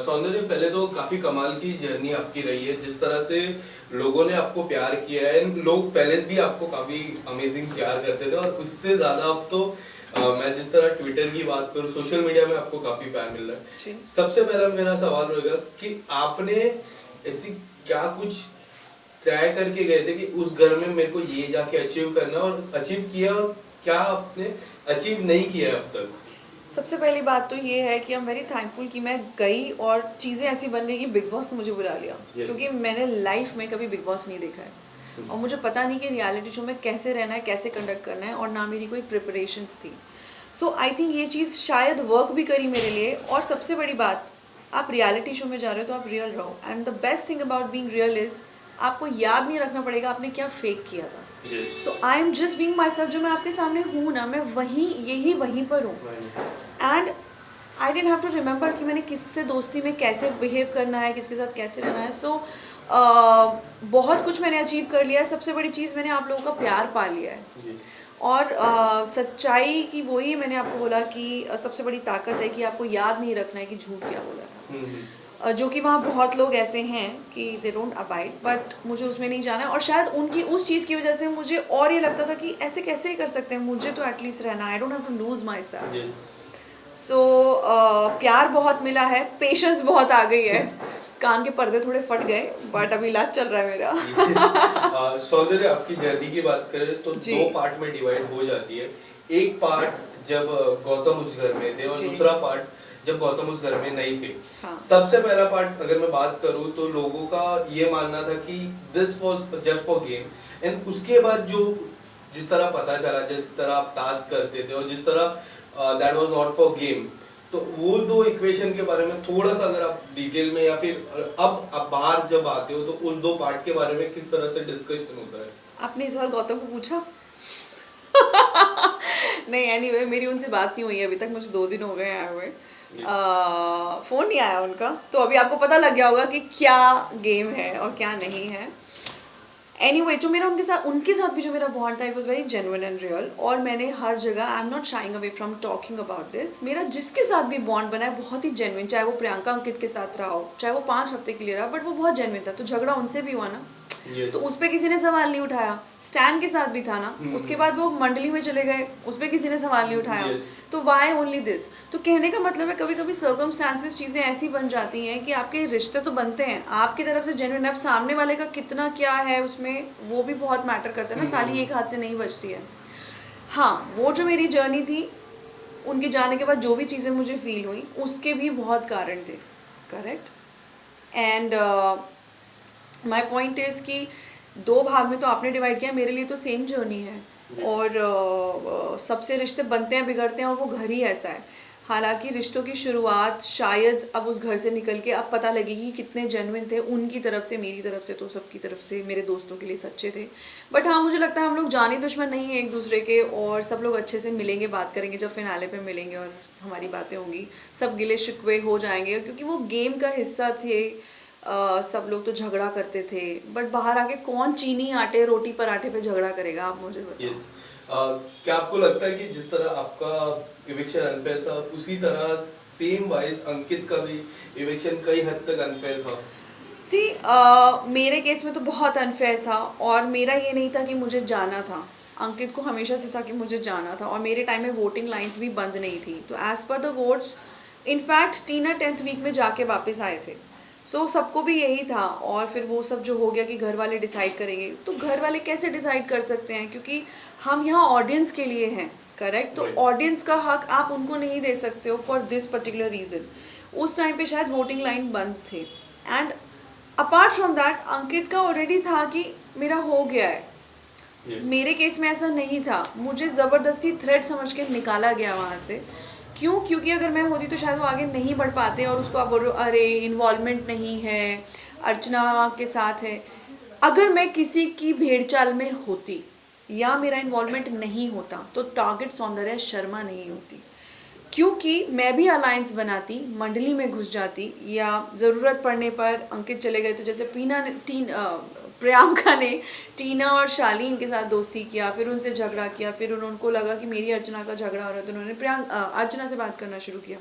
सौंदर्य, पहले तो काफी कमाल की जर्नी आपकी रही है, जिस तरह से लोगों ने आपको प्यार किया है। लोग पहले भी आपको काफी अमेजिंग प्यार करते थे, और उससे ज्यादा अब तो मैं जिस तरह ट्विटर की बात करूं, सोशल मीडिया में आपको काफी प्यार मिल रहा है। सबसे पहला मेरा सवाल रहेगा कि आपने ऐसी क्या कुछ तय करके गए थे कि उस घर में मेरे को ये जाके अचीव करना, और अचीव किया, और क्या आपने अचीव नहीं किया अब तक? सबसे पहली बात तो ये है कि आई एम वेरी थैंकफुल कि मैं गई और चीज़ें ऐसी बन गई कि बिग बॉस ने मुझे बुला लिया। क्योंकि मैंने लाइफ में कभी बिग बॉस नहीं देखा है, और मुझे पता नहीं कि रियलिटी शो में कैसे रहना है, कैसे कंडक्ट करना है, और ना मेरी कोई प्रिपरेशंस थी। सो आई थिंक ये चीज़ शायद वर्क भी करी मेरे लिए। और सबसे बड़ी बात, आप रियलिटी शो में जा रहे हो तो आप रियल रहो, and the best thing about being real is आपको याद नहीं रखना पड़ेगा आपने क्या फेक किया था। So I am just being myself. जो मैं आपके सामने हूँ ना, मैं वहीं पर हूँ। And I didn't have to remember कि मैंने किससे दोस्ती में कैसे बिहेव करना है, किसके साथ कैसे रहना है। सो बहुत कुछ मैंने अचीव कर लिया है। सबसे बड़ी चीज़, मैंने आप लोगों का प्यार पा लिया है। और सच्चाई की वही मैंने आपको बोला कि सबसे बड़ी ताकत है कि आपको याद नहीं रखना है कि झूठ क्या बोला था। जो कि वहाँ बहुत लोग ऐसे हैं कि दे डोंट अबाइड, बट मुझे उसमें नहीं जाना है। और शायद उनकी उस चीज़ की वजह से मुझे और ये लगता था कि ऐसे कैसे कर सकते हैं, मुझे तो एटलीस्ट रहना, I don't have to lose myself. So प्यार बहुत मिला है, पेशेंस बहुत आ गई है। कान के पर्दे थोड़े फट गए, बट अभी इलाज चल रहा है मेरा। सौंदर्य, आपकी जर्नी की बात करें तो दो पार्ट में डिवाइड हो जाती है। एक पार्ट जब गौतम उस घर में थे, और दूसरा पार्ट जब गौतम उस घर में नहीं थे। हाँ। सबसे पहला पार्ट अगर मैं बात करूं तो लोगों का ये मानना था कि this was just for game, and उसके बाद जो जिस तरह पता चला, जिस तरह आप टास्क करते थे, और जिस तरह that was not for game, तो वो दो इक्वेशन के बारे में थोड़ा सा अगर आप डिटेल में, या फिर अब आप बाहर जब आते हो तो उस दो पार्ट के बारे में किस तरह से डिस्कशन होता है? आपने इस बार गौतम को पूछा? नहीं, एनीवे मेरी उनसे बात नहीं हुई है अभी तक, मुझे 2 दिन हो गए आए हुए। फोन नहीं आया उनका, तो अभी आपको पता लग गया होगा कि क्या गेम है और क्या नहीं है। एनीवे जो मेरा उनके साथ भी जो मेरा बॉन्ड था, it was very genuine and real. और मैंने हर जगह, I am not sharing away from talking about this, मेरा जिसके साथ भी बॉन्ड बना है बहुत ही जेन्युइन। चाहे वो प्रियंका अंकित के साथ रहा हो, चाहे वो 5 हफ्ते के लिए रहा, बट वो बहुत जेन्युइन था। तो झगड़ा उनसे भी हुआ ना, तो उस पर किसी ने सवाल नहीं उठाया। स्टैन के साथ भी था ना, उसके बाद वो मंडली में चले गए, उस पर किसी ने सवाल नहीं उठाया। तो वाई ओनली दिस? तो कहने का मतलब है कभी कभी सर्कमस्टांसेस, चीज़ें ऐसी बन जाती हैं कि आपके रिश्ते तो बनते हैं आपकी तरफ से जेन्युइन, अब सामने वाले का कितना क्या है उसमें, वो भी बहुत मैटर करता है ना। ताली एक हाथ से नहीं बजती है। हाँ, वो जो मेरी जर्नी थी, उनके जाने के बाद जो भी चीज़ें मुझे फील हुई, उसके भी बहुत कारण थे। Correct. And my point is कि 2 भाग में तो आपने डिवाइड किया, मेरे लिए तो सेम जर्नी है। और सबसे रिश्ते बनते हैं, बिगड़ते हैं, और वो घर ही ऐसा है। हालांकि रिश्तों की शुरुआत शायद अब उस घर से निकल के अब पता लगेगी कितने जेन्युइन थे, उनकी तरफ से, मेरी तरफ से, तो सबकी तरफ से, मेरे दोस्तों के लिए सच्चे थे। बट हाँ, मुझे लगता है हम लोग जानी दुश्मन नहीं है एक दूसरे के, और सब लोग अच्छे से मिलेंगे, बात करेंगे जब फिनाले पे मिलेंगे, और हमारी बातें होंगी, सब गिले शिकवे हो जाएंगे, क्योंकि वो गेम का हिस्सा थे। सब लोग तो झगड़ा करते थे, बट बाहर आके कौन चीनी आटे रोटी पराठे पे झगड़ा करेगा, आप मुझे बताओ। क्या आपको लगता है कि जिस तरह आपका इविक्शन अनफेयर था, उसी तरह सेम वाइज अंकित का भी इविक्शन कई हद तक अनफेयर था? मेरे केस में तो बहुत अनफेयर था, और मेरा ये नहीं था कि मुझे जाना था। अंकित को हमेशा से था कि मुझे जाना था, और मेरे टाइम में वोटिंग लाइंस भी बंद नहीं थी। तो as per the votes, in fact टीना 10th वीक में जाके वापस आए थे। सो सबको भी यही था। और फिर वो सब जो हो गया कि घर वाले डिसाइड करेंगे, तो घर वाले कैसे डिसाइड कर सकते हैं, क्योंकि हम यहाँ ऑडियंस के लिए हैं। करेक्ट। तो ऑडियंस का हक आप उनको नहीं दे सकते हो फॉर दिस पर्टिकुलर रीज़न। उस टाइम पे शायद वोटिंग लाइन बंद थे। एंड अपार्ट फ्रॉम दैट, अंकित का ऑलरेडी था कि मेरा हो गया है। मेरे केस में ऐसा नहीं था, मुझे ज़बरदस्ती थ्रेट समझ के निकाला गया वहाँ से। क्यों? क्योंकि अगर मैं होती तो शायद वो आगे नहीं बढ़ पाते, और उसको आप बोलो अरे इन्वॉल्वमेंट नहीं है, अर्चना के साथ है। अगर मैं किसी की भेड़ चाल में होती या मेरा इन्वॉल्वमेंट नहीं होता, तो टारगेट सौंदर्य शर्मा नहीं होती, क्योंकि मैं भी अलायंस बनाती, मंडली में घुस जाती, या ज़रूरत पड़ने पर अंकित चले गए तो जैसे प्रियंका ने टीना और शालीन के साथ दोस्ती किया, फिर उनसे झगड़ा किया, फिर उनको लगा कि मेरी अर्चना का झगड़ा हो रहा है, तो उन्होंने अर्चना से बात करना शुरू किया।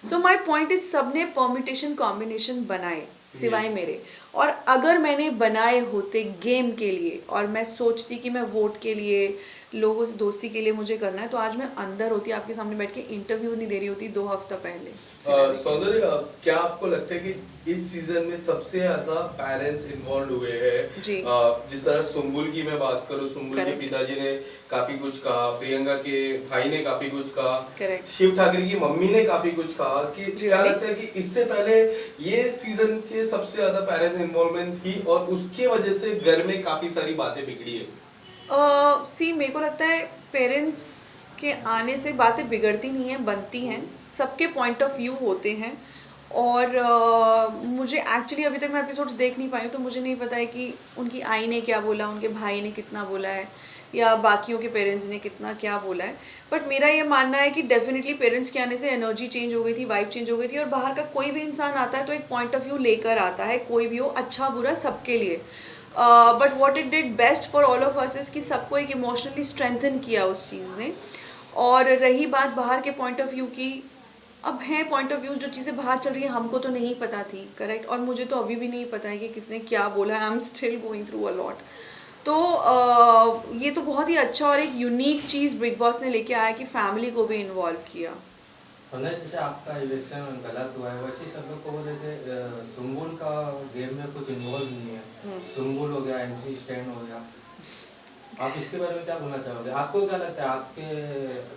सो माई पॉइंट इज सबने परमिटेशन कॉम्बिनेशन बनाए सिवाय Yes. मेरे। और अगर मैंने बनाए होते गेम के लिए और मैं सोचती कि मैं वोट के लिए लोगों से दोस्ती के लिए मुझे करना है, तो आज मैं अंदर होती, आपके सामने बैठ के इंटरव्यू नहीं दे रही होती 2 हफ्ता पहले। सौंदर्य, क्या आपको लगता है कि इस सीजन में सबसे ज्यादा पेरेंट्स इन्वॉल्व हुए हैं? जी। जिस तरह सुम्बुल की मैं बात करूं, सुम्बुल के Correct. पिताजी ने काफी कुछ कहा, प्रियंका के भाई ने काफी कुछ कहा, Correct. शिव ठाकरे की मम्मी ने काफी कुछ कहा कि क्या Really? लगता है कि इससे पहले ये सीजन के सबसे ज्यादा पेरेंट्स इन्वॉल्वमेंट थी और उसके वजह से घर में काफी सारी बातें बिगड़ी है? सी मेरे को लगता है पेरेंट्स के आने से बातें बिगड़ती नहीं हैं, बनती हैं। सबके पॉइंट ऑफ व्यू होते हैं। और मुझे एक्चुअली अभी तक मैं एपिसोड्स देख नहीं पाई हूँ, तो मुझे नहीं पता है कि उनकी आई ने क्या बोला, उनके भाई ने कितना बोला है, या बाकियों के पेरेंट्स ने कितना क्या बोला है। बट मेरा ये मानना है कि डेफिनेटली पेरेंट्स के आने से एनर्जी चेंज हो गई थी, वाइब चेंज हो गई थी। और बाहर का कोई भी इंसान आता है तो एक पॉइंट ऑफ व्यू लेकर आता है, कोई भी हो, अच्छा बुरा सबके लिए। But what it did best for all of us is कि सबको एक इमोशनली स्ट्रेंथन किया उस चीज़ ने। और रही बात बाहर के पॉइंट ऑफ व्यू की, अब है पॉइंट ऑफ व्यू, जो चीज़ें बाहर चल रही है हमको तो नहीं पता थी, करेक्ट। और मुझे तो अभी भी नहीं पता है कि किसने क्या बोला है। I am still going through a lot. तो ये तो बहुत ही अच्छा और एक यूनिक चीज़ बिग बॉस ने लेके आया कि फैमिली को भी इन्वॉल्व किया। मतलब जैसे आपका इलेक्शन गलत हुआ है, वैसे ही सब लोग को बोल रहे थे सुम्बुल का गेम में कुछ इन्वॉल्व नहीं है। सुम्बुल हो गया, एमसी स्टैंड हो गया, आप इसके बारे में क्या बोलना चाहोगे? आपको क्या लगता है, आपके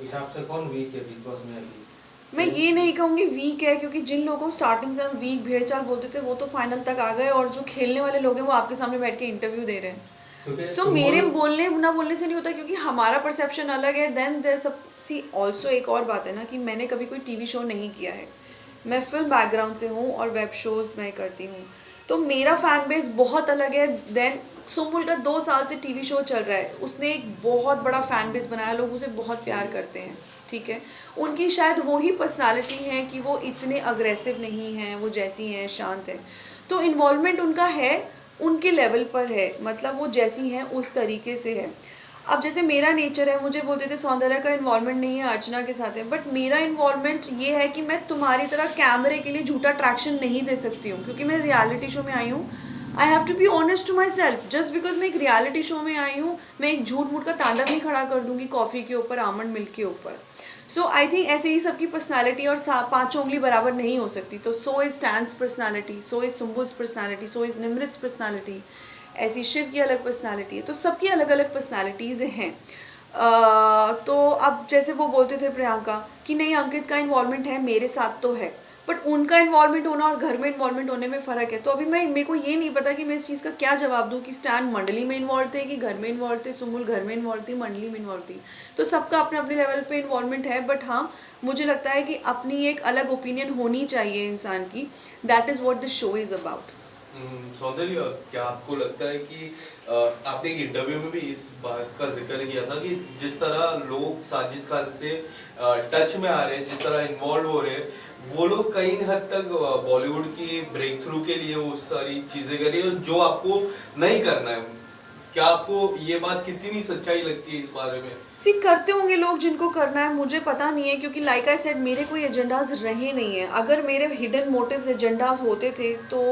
हिसाब से कौन वीक है बिग बॉस में अभी? मैं ये नहीं कहूँगी वीक है, क्योंकि जिन लोगों को स्टार्टिंग से हम वीक भेड़ चाल बोलते थे वो तो फाइनल तक आ गए, और जो खेलने वाले लोग हैं वो आपके सामने बैठ के इंटरव्यू दे रहे हैं। क्योंकि सो मेरे बोलने ना बोलने से नहीं होता, क्योंकि हमारा परसेप्शन अलग है। देन देयर सब सी ऑल्सो एक और बात है ना कि मैंने कभी कोई टीवी शो नहीं किया है, मैं फिल्म बैकग्राउंड से हूँ और वेब शोज़ मैं करती हूँ, तो मेरा फैन बेस बहुत अलग है। देन सुम्बुल का 2 साल से टीवी शो चल रहा है, उसने एक बहुत बड़ा फैन बेस बनाया, लोग उसे बहुत प्यार करते हैं, ठीक है। उनकी शायद वही पर्सनालिटी है कि वो इतने अग्रेसिव नहीं हैं, वो जैसी हैं शांत हैं, तो इन्वॉल्वमेंट उनका है, उनके लेवल पर है, मतलब वो जैसी हैं उस तरीके से है। अब जैसे मेरा नेचर है, मुझे बोलते थे सौंदर्य का इन्वॉल्वमेंट नहीं है, अर्चना के साथ है, बट मेरा इन्वॉल्वमेंट ये है कि मैं तुम्हारी तरह कैमरे के लिए झूठा अट्रैक्शन नहीं दे सकती हूँ, क्योंकि मैं रियलिटी शो में आई हूँ। I have to be honest to myself. Just because मैं एक रियलिटी शो में आई हूँ, मैं एक झूठ मूठ का तांडव नहीं खड़ा कर दूंगी कॉफ़ी के ऊपर, आमंड मिल्क के ऊपर। सो आई थिंक ऐसे ही सबकी पर्सनालिटी और 5 उंगली बराबर नहीं हो सकती। तो so is Stan's personality, so is Sumbul's personality, so is Nimrit's personality, ऐसी शिव की अलग पर्सनालिटी है, तो सबकी अलग अलग पर्सनालिटीज़ हैं। तो अब जैसे वो बोलते थे प्रियंका कि नहीं अंकित का इन्वॉल्वमेंट है, मेरे साथ तो है, बट उनका इन्वॉल्वमेंट होना और घर में इन्वॉल्वमेंट होने में फ़र्क है। तो अभी मेरे को ये नहीं पता कि मैं इस चीज़ का क्या जवाब दूँ कि स्टैंड मंडली में इन्वॉल्व थे कि घर में इन्वॉल्व थे, सुम्बुल घर में इन्वॉल्व थी, मंडली में इन्वॉल्व थी, तो सबका अपने अपने लेवल पे इन्वॉल्वमेंट है। बट हाँ, मुझे लगता है कि अपनी एक अलग ओपिनियन होनी चाहिए इंसान की। That is what the show is about. सौंदर्य, क्या आपको लगता है कि आपने एक इंटरव्यू में भी इस बात का जिक्र किया था कि जिस तरह लोग साजिद खान से टच में आ रहे हैं, जिस तरह इन्वॉल्व हो रहे हैं, वो लोग कई हद तक बॉलीवुड की ब्रेक थ्रू के लिए वो सारी चीजें कर रही है जो आपको नहीं करना है? क्या आपको ये बात कितनी सच्चाई लगती है इस बारे में? सी करते होंगे लोग जिनको करना है, मुझे पता नहीं है, क्योंकि लाइक आई सेड मेरे कोई एजेंडाज रहे नहीं है। अगर मेरे हिडन मोटिव्स एजेंडाज होते थे तो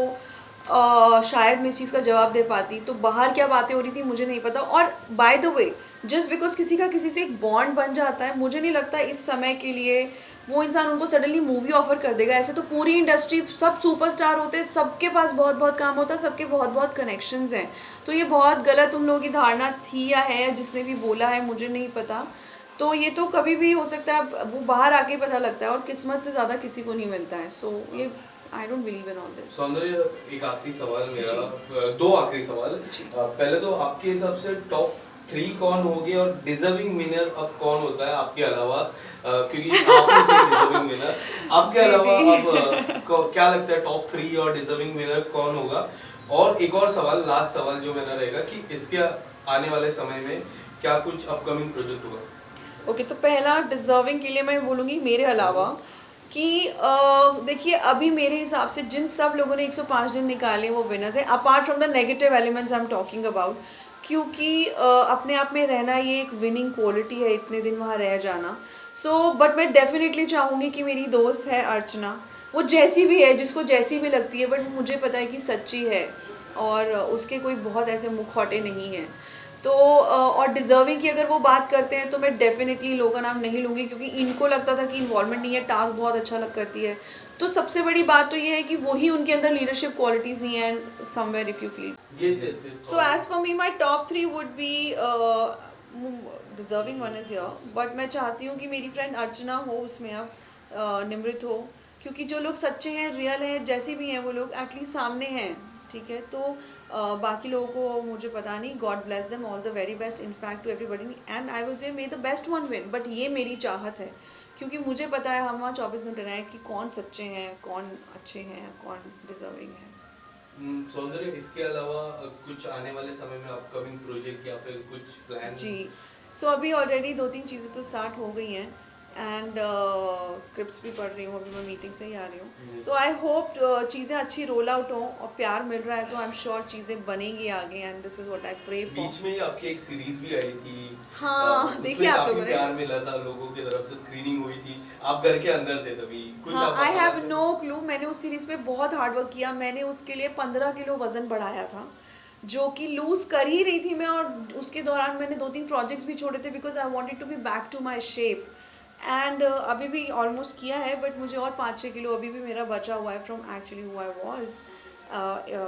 शायद मैं इस चीज़ का जवाब दे पाती। तो बाहर क्या बातें हो रही थी मुझे नहीं पता। और by the way, just because किसी का किसी से एक बॉन्ड बन जाता है, मुझे नहीं लगता इस समय के लिए वो इंसान उनको सडनली मूवी ऑफर कर देगा। ऐसे तो पूरी इंडस्ट्री सब सुपरस्टार होते हैं, सबके पास बहुत बहुत काम होता है, सबके बहुत बहुत कनेक्शंस हैं। तो ये बहुत गलत उन लोगों की धारणा थी या है, जिसने भी बोला है मुझे नहीं पता। तो ये तो कभी भी हो सकता है, वो बाहर आके पता लगता है, और किस्मत से ज़्यादा किसी को नहीं मिलता है। सो ये I don't believe in all this. सौंदर्य, एक आखिरी सवाल मेरा, 2 आखिरी सवाल। पहले तो आपके हिसाब से टॉप 3 कौन होगी और डिजर्विंग विनर अब कौन होता है आपके अलावा? क्योंकि आप डिजर्विंग विनर, आपके अलावा अब क्या लगता है टॉप 3 और डिजर्विंग विनर कौन होगा? और एक और सवाल, लास्ट सवाल जो मेरा रहेगा कि इसके आने वाले समय में क्या कुछ अपकमिंग प्रोजेक्ट होगा? ओके, तो पहला डिजर्विंग के लिए मैं बोलूँगी मेरे अलावा कि देखिए अभी मेरे हिसाब से जिन सब लोगों ने 105 दिन निकाले वो विनर्स हैं, apart from the negative elements I am talking about. क्योंकि अपने आप में रहना ये एक विनिंग क्वालिटी है, इतने दिन वहाँ रह जाना। सो बट मैं डेफिनेटली चाहूँगी कि मेरी दोस्त है अर्चना, वो जैसी भी है, जिसको जैसी भी लगती है, बट मुझे पता है कि सच्ची है और उसके कोई बहुत ऐसे मुखौटे नहीं हैं। तो और डिज़र्विंग की अगर वो बात करते हैं तो मैं डेफिनेटली लोगों का नाम नहीं लूँगी, क्योंकि इनको लगता था कि इन्वॉल्वमेंट नहीं है, टास्क बहुत अच्छा लग करती है। तो सबसे बड़ी बात तो ये है कि वही उनके अंदर लीडरशिप क्वालिटीज़ नहीं है, and somewhere if you feel. Yes, yes, yes. So as for me, my top three would be deserving one is here, but मैं चाहती हूँ कि मेरी फ्रेंड अर्चना हो उसमें, अब निमृत हो, क्योंकि जो लोग सच्चे हैं, रियल हैं, जैसे भी हैं वो लोग एटलीस्ट सामने हैं, ठीक है। तो बाकी लोगों को मुझे पता नहीं, God bless them, all the very best in fact to everybody, and I will say may the best one win, but ये मेरी चाहत है, क्योंकि मुझे पता है हम वहाँ 24 घंटे रहें कि कौन सच्चे हैं, कौन अच्छे हैं, कौन डिजर्विंग है। सौंदर्य, इसके अलावा कुछ आने वाले समय में अपकमिंग प्रोजेक्ट या फिर कुछ प्लान? जी, सो अभी ऑलरेडी 2-3 चीज़ें तो स्टार्ट हो गई हैं, एंड स्क्रिप्ट्स भी पढ़ रही हूँ, अभी मैं मीटिंग से ही आ रही हूँ। सो आई होप चीज़ें अच्छी रोल आउट हों, और प्यार मिल रहा है तो आई एम श्योर चीज़ें बनेंगी आगे, and this is what I pray for. बीच में ही आपकी एक सीरीज भी आई थी। हाँ, देखिए आप लोगों ने। प्यार मिला था लोगों की तरफ से, स्क्रीनिंग हुई थी, आप घर के अंदर थे तभी कुछ। हाँ, आप आई बता हैव सकते नो क्लू। मैंने उस सीरीज़ पे बहुत हार्ड वर्क किया, मैंने उसके लिए 15 किलो वज़न बढ़ाया था, जो कि लूज़ कर ही रही थी मैं, और उसके दौरान मैंने 2-3 प्रोजेक्ट्स भी छोड़े थे, because I wanted to be back to my shape, and अभी भी ऑलमोस्ट किया है, बट मुझे और 5-6 किलो अभी भी मेरा बचा हुआ है from actually who I was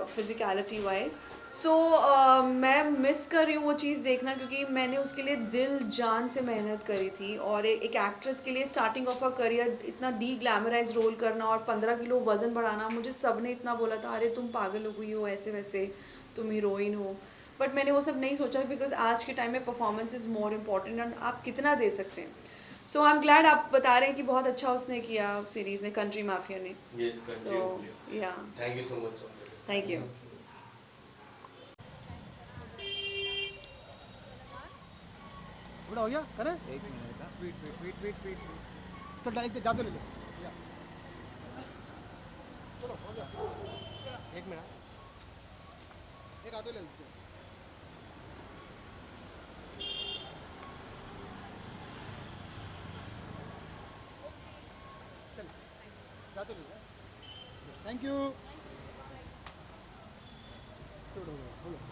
physicality wise. So मैं मिस कर रही हूँ वो चीज़ देखना, क्योंकि मैंने उसके लिए दिल जान से मेहनत करी थी, और एक एक्ट्रेस के लिए स्टार्टिंग ऑफ अ करियर इतना डी ग्लैमराइज रोल करना और 15 किलो वज़न बढ़ाना, मुझे सब ने इतना बोला था, अरे तुम पागल हो गई हो, ऐसे वैसे तुम हीरोइन हो, बट मैंने वो सब नहीं सोचा, बिकॉज आज के टाइम में performance is more important, and आप कितना दे सकते हैं। सो आई एम ग्लैड आप बता रहे हैं कि बहुत अच्छा उसने किया सीरीज़ ने, कंट्री माफिया ने। यस, सो या थैंक यू सो मच सौंदर्य। Thank you. बड़ा हो गया करें एक मिनट का ट्वीट तो डायरेक्ट जाते ले लो चलो हो गया एक मिनट एक आधे ले लो चल जाते ले लो थैंक यू बोलो